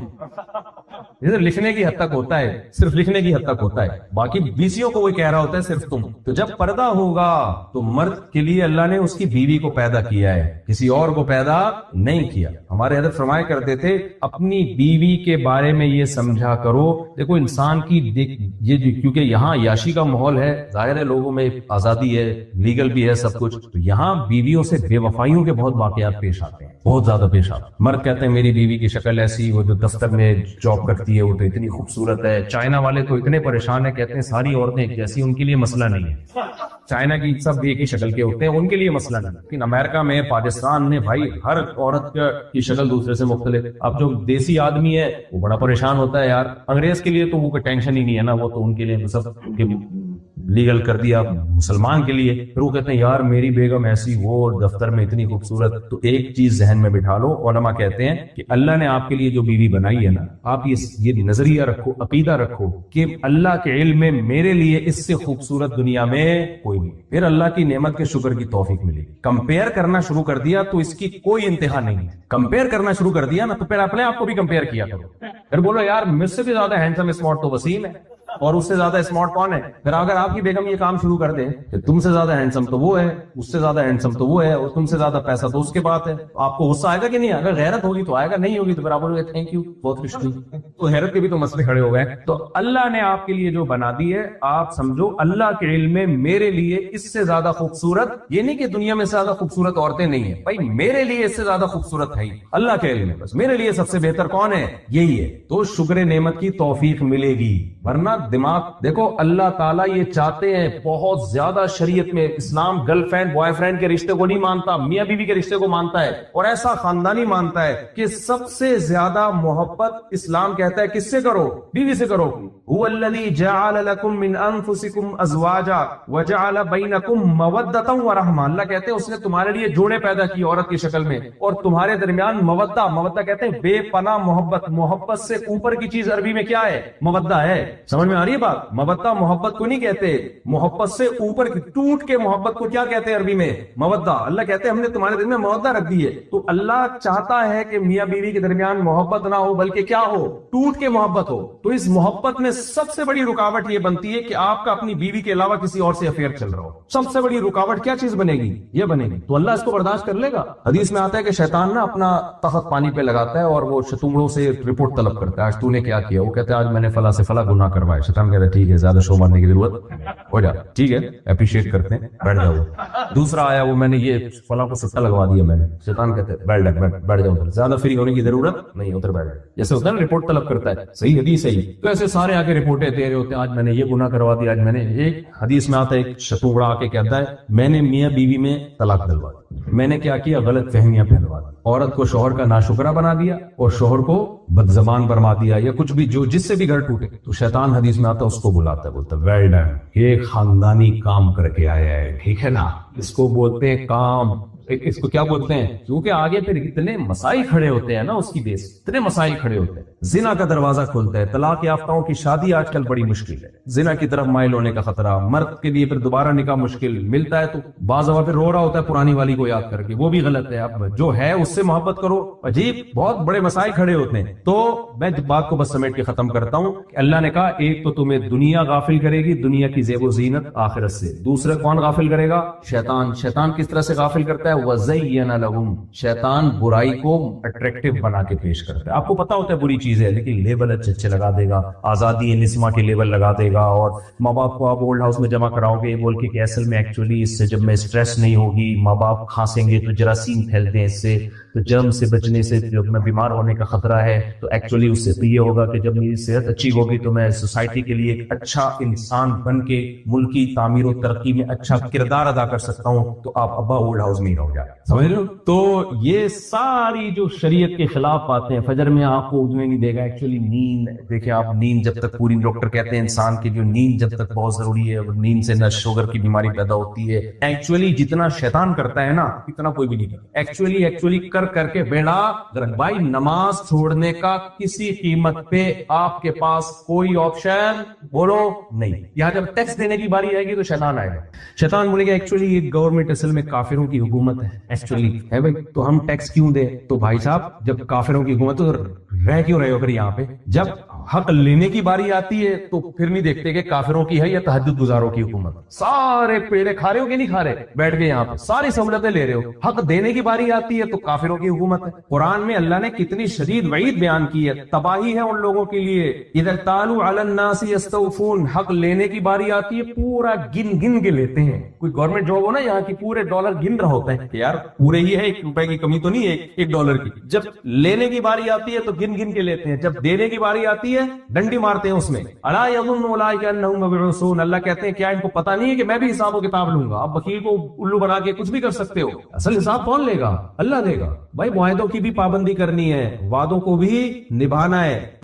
لکھنے کی حد تک ہوتا ہے، صرف لکھنے کی حد تک ہوتا ہے، باقی بیسیوں کو وہ کہہ رہا ہوتا ہے صرف تم۔ تو جب پردہ ہوگا تو مرد کے لیے اللہ نے اس کی بیوی کو پیدا کیا ہے، کسی اور کو پیدا نہیں کیا۔ ہمارے حضرت فرمایا کرتے تھے اپنی بیوی کے بارے میں یہ سمجھا کرو، دیکھو انسان کی یہ کیونکہ یہاں عیاشی کا ماحول ہے، ظاہر ہے لوگوں میں آزادی ہے، لیگل بھی ہے سب کچھ، تو یہاں بیویوں سے بے وفائیوں کے بہت واقعات پیش آتے ہیں، بہت زیادہ پیش آتے ہیں۔ مرد کہتے ہیں میری بیوی کی شکل ایسی، وہ جو دفتر میں جاب کرتی ہے وہ تو اتنی خوبصورت ہے۔ چائنا والے تو اتنے پریشان ہیں، کہتے ہیں ساری عورتیں ایک جیسی، ان کے لیے مسئلہ نہیں ہے، چائنا کی سب ایک ہی شکل کے ہوتے ہیں، ان کے لیے مسئلہ نہیں۔ لیکن امریکہ میں، پاکستان میں بھائی ہر عورت کی شکل دوسرے سے مختلف۔ اب جو دیسی آدمی ہے وہ بڑا پریشان ہوتا ہے یار، انگریز کے لیے تو وہ کوئی ٹینشن ہی نہیں ہے نا، وہ تو ان کے لیے سب لیگل کر دیا۔ مسلمان کے لیے پھر وہ کہتے ہیں یار میری بیگم ایسی، وہ دفتر میں اتنی خوبصورت۔ تو ایک چیز ذہن میں بٹھا لو، علماء کہتے ہیں کہ اللہ نے آپ کے لیے جو بیوی بنائی ہے نا، آپ یہ نظریہ رکھو، عقیدہ رکھو کہ اللہ کے علم میں میرے لیے اس سے خوبصورت دنیا میں کوئی نہیں، پھر اللہ کی نعمت کے شکر کی توفیق ملے گی۔ کمپیئر کرنا شروع کر دیا تو اس کی کوئی انتہا نہیں ہے۔ کمپیئر کرنا شروع کر دیا نا، تو پھر اپنے آپ کو بھی کمپیئر کیا کرو، پھر بولو یار مجھ سے بھی زیادہ ہینڈسم اسمارٹ تو وسیم ہے، اور اس سے زیادہ اسمارٹ کون ہے؟ پھر اگر آپ کی بیگم یہ کام شروع کر دے کہ تم سے زیادہ ہینڈسم تو وہ ہے، اس سے زیادہ ہینڈسم تو وہ ہے، اور تم سے زیادہ پیسہ تو اس کے پاس ہے، آپ کو غصہ آئے گا کہ نہیں؟ اگر غیرت ہوگی تو آئے گا، نہیں ہوگی تو پھر آپ بولو گے تھینک یو، بہت خوش ہوئی۔ تو حیرت کے بھی تو مسئلے کھڑے ہو گئے۔ تو اللہ نے آپ کے لیے جو بنا دی ہے، آپ سمجھو اللہ کے علم میں میرے لیے اس سے زیادہ خوبصورت، یہ نہیں کہ دنیا میں زیادہ خوبصورت عورتیں نہیں ہیں، بھائی میرے لیے اس سے زیادہ خوبصورت ہے اللہ کے علم میں، بس میرے لیے سب سے بہتر کون ہے؟ یہی ہے۔ تو شکر نعمت کی توفیق ملے گی، ورنہ دماغ دیکھو اللہ تعالیٰ یہ چاہتے ہیں بہت زیادہ شریعت میں اسلام گرل فرینڈ بوائے فرینڈ کے رشتے کو نہیں مانتا، میاں بیوی کے رشتے کو مانتا ہے، اور ایسا خاندانی مانتا ہے کہ سب سے زیادہ محبت اسلام کہتا ہے کس سے کرو؟ بیوی سے کرو۔ هو الذی جعل لکم من انفسکم ازواجا وجعل بینکم مودۃ ورحمہ، اللہ کہتے ہیں اس نے تمہارے لیے جوڑے پیدا کی عورت کی شکل میں، اور تمہارے درمیان مودہ کہتے ہیں بے پناہ محبت، محبت سے اوپر کی چیز عربی میں کیا ہے؟ مودہ ہے، سمجھ میں آ رہی ہے بات؟ مودہ محبت کو نہیں کہتے، محبت سے اوپر کی ٹوٹ کے محبت کو کیا کہتے ہیں عربی میں؟ مودہ. اللہ کہتے ہیں ہم نے تمہارے دل میں مودہ رکھ دی ہے. تو اللہ چاہتا ہے کہ میاں بیوی کے درمیان محبت نہ ہو بلکہ کیا ہو؟ ٹوٹ کے محبت ہو. تو اس محبت میں سب سے بڑی رکاوٹ یہ بنتی ہے کہ آپ کا اپنی بیوی کے علاوہ کسی اور سے افیئر چل رہا ہو. سب سے بڑی رکاوٹ کیا چیز بنے گی؟ یہ بنے گی. تو اللہ اس کو برداشت کر لے گا؟ حدیث میں آتا ہے کہ شیطان نا اپنا تخت پانی پہ لگاتا ہے اور وہ شتونگڑوں سے رپورٹ طلب کرتا ہے، آج تو نے کیا کیا؟ وہ کہتے ہیں آج میں نے فلاں سے فلاں گناہ کروایا. شیطان کہتا ہے ٹھیک ہے، زیادہ شو مارنے کی ضرورت ہو جا، ٹھیک ہے اپریشیٹ کرتے ہیں، بیٹھ جاؤ. دوسرا آیا وہ میں نے یہ فلاں کو سستا لگوا دیا میں نے. شیطان کہتے ہیں بیٹھ جاؤ ادھر، زیادہ فری ہونے کی ضرورت نہیں، ادھر بیٹھ جاؤ. جیسے ہوتا ہے نا رپورٹ طلب کرتا ہے، صحیح حدیث ہے. تو ایسے سارے آ کے رپورٹیں دے رہے ہوتے ہیں، آج میں نے یہ گناہ کروا دیا، آج میں نے. ایک حدیث میں آتا ہے ایک شتونگڑا آ کے کہتا ہے میں نے میاں بیوی میں طلاق دلوا دی. میں نے کیا کیا؟ غلط فہمیاں پھیلوا دی، عورت کو شوہر کا ناشکرا بنا دیا اور شوہر کو بد زبان برما دیا یا کچھ بھی جو جس سے بھی گھر ٹوٹے. تو شیطان حدیث میں آتا ہے اس کو بلاتا ہے، بولتا ہے ویل ڈن، یہ خاندانی کام کر کے آیا ہے، ٹھیک ہے نا. اس کو بولتے ہیں کام. اس کو کیا بولتے ہیں؟ کیونکہ آگے پھر اتنے مسائل کھڑے ہوتے ہیں نا، اس کی بیس اتنے مسائل کھڑے ہوتے ہیں. زنا کا دروازہ کھلتا ہے، طلاق یافتاؤں کی شادی آج کل بڑی مشکل ہے، زنا کی طرف مائل ہونے کا خطرہ، مرد کے لیے پھر دوبارہ نکاح مشکل ملتا ہے تو بعض اوقات پھر رو رہا ہوتا ہے پرانی والی کو یاد کر کے، وہ بھی غلط ہے. اب جو ہے اس سے محبت کرو. عجیب بہت بڑے مسائل کھڑے ہوتے ہیں. تو میں بات کو بس سمیٹ کے ختم کرتا ہوں کہ اللہ نے کہا ایک تو تمہیں دنیا غافل کرے گی، دنیا کی زیب و زینت آخرت سے. دوسرے کون غافل کرے گا؟ شیطان. شیطان کس طرح سے غافل کرتا ہے؟ وَزَيَّنَ لَهُمْ، شیطان برائی کو اٹریکٹیو بنا کے پیش کرتا ہے. آپ کو پتا ہوتا ہے بری چیز ہے لیکن لیبل اچھے اچھے لگا دے گا، آزادی نسواں کے لیبل لگا دے گا، اور ماں باپ کو آپ اولڈ ہاؤس میں جمع کراؤ گے یہ بول کے کہ اصل میں ایکچولی اس سے جب میں اسٹریس نہیں ہوگی، ماں باپ کھانسیں گے تو جراثیم پھیلتے ہیں اس سے، تو جرم سے بچنے سے جب میں بیمار ہونے کا خطرہ ہے، تو ایکچولی اس سے تو یہ ہوگا کہ جب میری صحت اچھی ہوگی تو میں سوسائٹی کے لیے ایک اچھا انسان بن کے ملک کی تعمیر و ترقی میں اچھا کردار ادا کر سکتا ہوں. تو آپ ابا اولڈ ہاؤس میں ہی رہو جائے، سمجھ رہے ہو؟ تو یہ ساری جو شریعت کے خلاف باتیں ہیں، فجر میں آپ کو اٹھنے نہیں دے گا. ایکچولی نیند دیکھیں آپ، نیند جب تک پوری، ڈاکٹر کہتے ہیں انسان کی جو نیند جب تک بہت ضروری ہے، نیند سے نہ شوگر کی بیماری پیدا ہوتی ہے. ایکچولی جتنا شیطان کرتا ہے نا اتنا کوئی بھی نہیں کرتا. ایکچولی کر کے بیڑا بھائی نماز چھوڑنے کا کسی قیمت پہ آپ کے پاس کوئی آپشن بولو نہیں. یہاں جب ٹیکس دینے کی باری آئے گی تو شیطان آئے گا. شیطان بولے گا ایکچولی یہ گورنمنٹ اصل میں کافروں کی حکومت ہے، ایکچولی ہے بھائی، تو ہم ٹیکس کیوں دیں؟ تو بھائی صاحب جب کافروں کی حکومت تو رہ کیوں رہے ہو پھر یہاں پہ؟ جب حق لینے کی باری آتی ہے تو پھر نہیں دیکھتے کہ کافروں کی ہے یا تہجد گزاروں کی حکومت. سارے پیڑے کھا رہے ہو کہ نہیں کھا رہے؟ بیٹھ کے یہاں پہ ساری سہولتیں لے رہے ہو. حق دینے کی باری آتی ہے تو کافروں کی حکومت ہے. قرآن میں اللہ نے کتنی شدید وعید بیان کی ہے، تباہی ہے ان لوگوں کے لیے. اذا اکتالوا علی الناس یستوفون، حق لینے کی باری آتی ہے پورا گن کے لیتے ہیں. کوئی گورنمنٹ جاب ہو نا یہاں کی، پورے ڈالر گن رہا ہوتا ہے کہ یار پورے ہی ہے، 1 روپے کی کمی تو نہیں ہے ایک ڈالر کی. جب لینے کی باری آتی ہے تو گن کے لیتے ہیں، جب دینے کی باری آتی ہے ڈنڈی مارتے ہیں اس میں. الا یظن اولئک انہم مبعوثون، اللہ کہتے ہیں کیا ان کو پتہ نہیں ہے کہ میں بھی حساب و کتاب لوں گا؟ اب وکیل کو الو بنا کے کچھ بھی کر سکتے ہو، اصل حساب کون لے گا؟ اللہ دے گا. بھائی معاہدوں کی بھی پابندی کرنی ہے، وعدوں کو بھی نبھانا ہے.